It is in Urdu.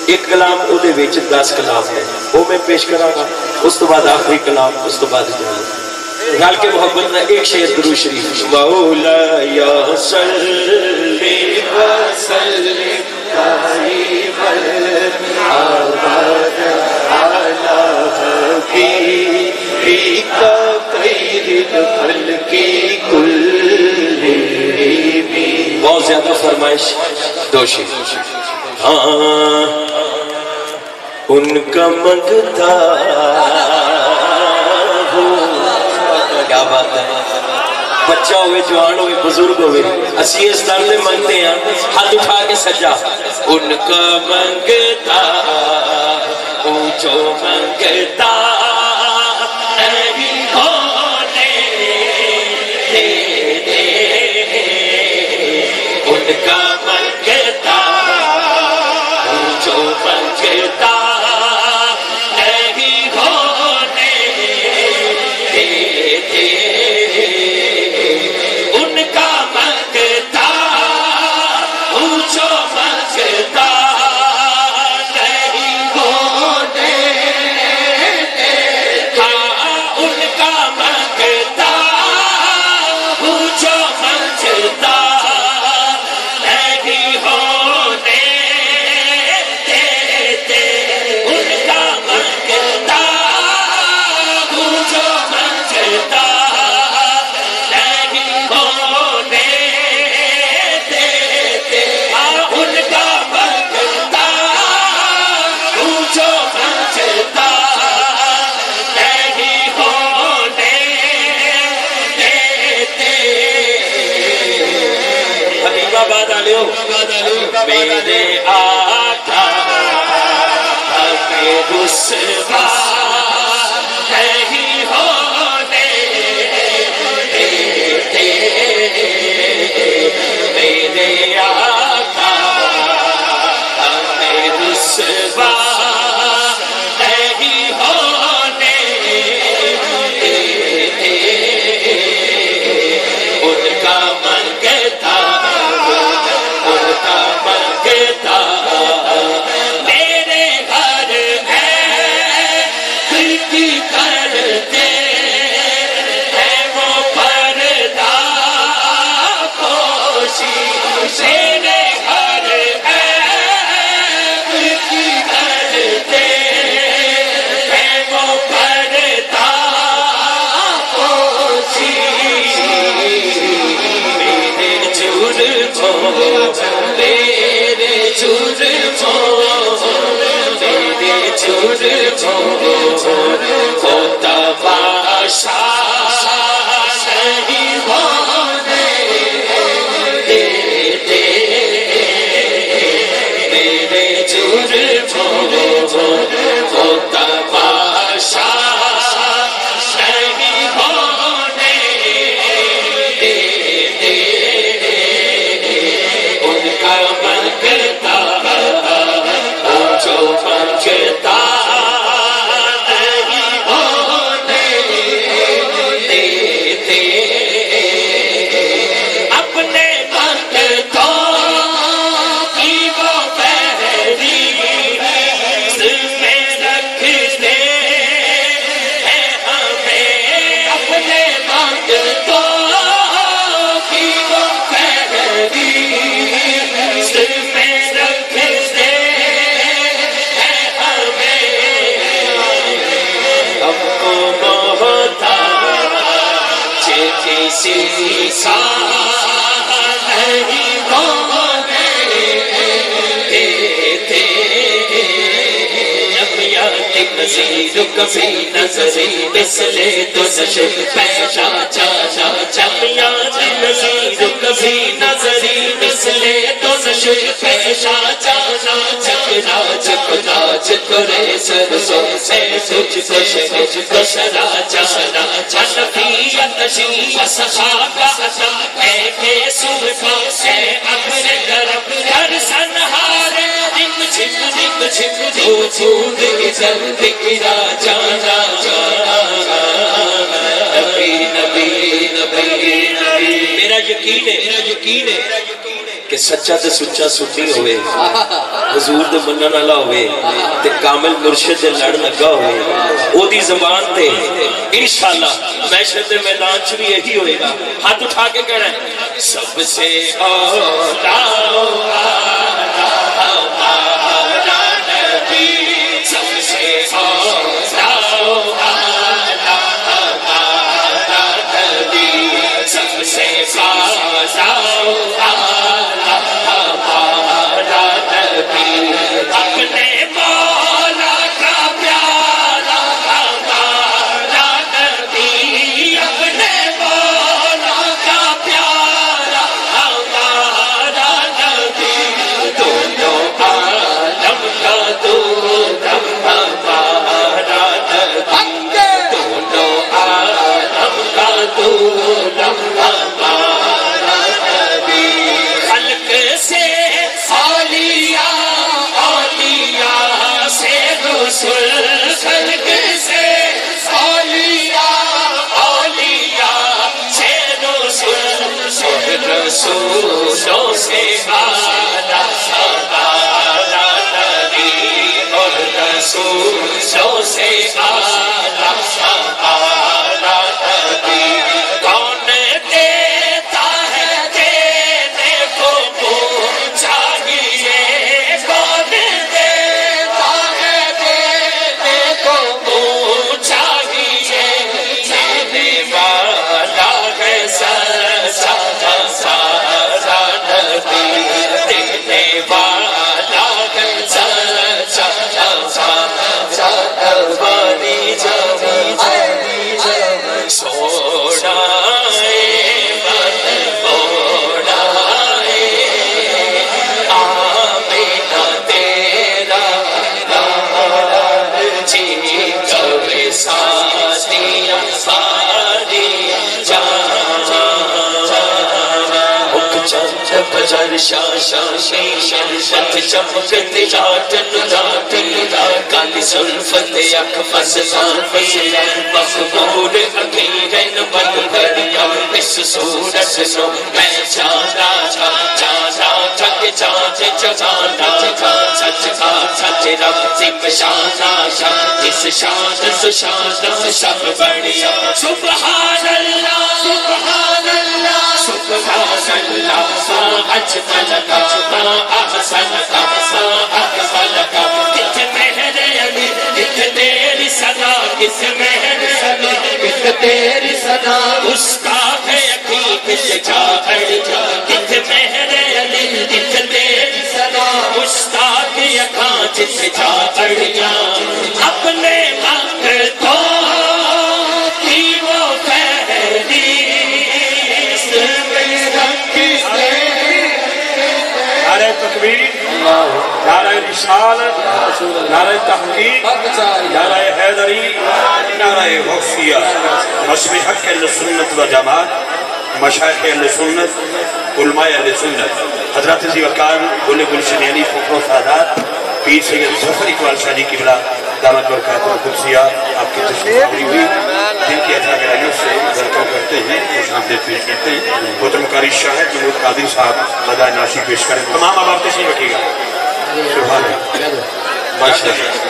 ایک کلام او دے وچ 10 کلام ہے وہ میں پیش کراں گا اس تو بعد آخری کلام اس تو بعد رل کے محبت نہ ایک شعر درود شریف مولا یا صلی وسلم دائما ابدا علی حبیبک خیر الخلق کلہم بہت زیادہ فرمائش دو شعر ان کا منگتا کیا بات ہے بچہ ہوئے جوان ہوئے بزرگ ہوئے اسی اس طرح میں منگتے ہیں ہاتھ اٹھا کے سجا ان کا منگتا جو منگتا نہیں ہونے دے ان کا منگتا جو منگتا میرے آقا ہمیں رسوا نہیں ہونے دیتے میرے آقا ہمیں رسوا نہیں ہونے دیتے ان کا منگتا میرے گھر ہے کھڑکی کرتے ہیں وہ پردہ پوشی میرے گھر ہے کھڑکی کرتے ہیں وہ پردہ پوشی میرے ہوتا باشا نہیں ہونے دیتے میرے ہوتا باشا نہیں ہونے دیتے ان کا منگتا جو منگتا سیسا نہیں ہونے دیتے جب یاد نظیر کبھی نظری مثلے تو نشر پیشا چاچا جب یاد نظیر کبھی نظری مثلے تو نشر پیشا چاچا چکنا چکنا چکرے سرسوں سے تجھ کو شہج کو شرا چانا چنفیت شیع صحابہ اے کے صوفہ اے اپنے گرم ہر سنہارے رم جھم دھو چھوڑ کے جلد گرا جانا نبی نبی نبی میرا یقین ہے کہ کہ سچا تے سچا سنی ہوئے حضور دے منن والا ہوئے تے کامل مرشد دے لڑ لگا ہوئے او دی زبان تے انشاءاللہ محشر دے میدان چ بھی یہی ہوئے گا ہاتھ اٹھا کے کہنا ہے سب سے اولا ہمارا نبی سب سے اولا ہمارا نبی سب سے اپنے مولا کا پیارا ہمارا نبی اپنے مولا کا پیارا ہمارا نبی دونوں عالم کا دولم ہمارا نبی دونوں عالم کا دولم ہمارا نبی خلق سے خلق سے اولیاء سے رسولوں سے آلہ ہمارا نبی اور رسولوں سے آلہ ہمارا نبی کون دیتا ہے دینے کو چاہیے کون دیتا ہے دینے کو چاہیے دینے والا ہے سچا ہمارا نبی دینے والا ہے سچا ہماری سونا شمشت چمکتے جاٹن جاٹن کالی سلفت یک فسان مقبول اکیرن بن کریا اس صورت نو میں جانا جانا جگ جاج جگانا سچ کا سچ رب سب شانا جس شان سشان سب بڑھیا سبحان اللہ سبحان اللہ سبحان اللہ اجمل کا احسن کا اکمل کا کت مہر علی کت تیری ثنا کس مہر علی کت تیری ثنا گستاخ اکی کس جاڑ کت مہر علی کت تیری ثنا گستاخ اکا جس جاڑ اپنے مانگتوں کی وہ فہرست نعرہ تکبیر نعرہ رسالت نعرہ تحقیق نعرہ حیدری نعرہ غوثیہ مذہب حق اہل سنت و جماعت مشائخ اہل سنت علماء اہل سنت حضرت ذی وقار گل گلشن علی فقر و سعادات پیر سید ظفر اقبال شاہ جی قبلہ دامت برکاتہ القدسیہ آپ کی تشریف آوری ہوئی جن کی عطا گرائیوں سے برکو کرتے ہیں خوش آمدید پیش کرتے ہیں محترم قاری شاہد جنود قادر صاحب مداح ناشی پیش کریں تمام آپ تشریف رکھیے گا سبحان اللہ ماشاءاللہ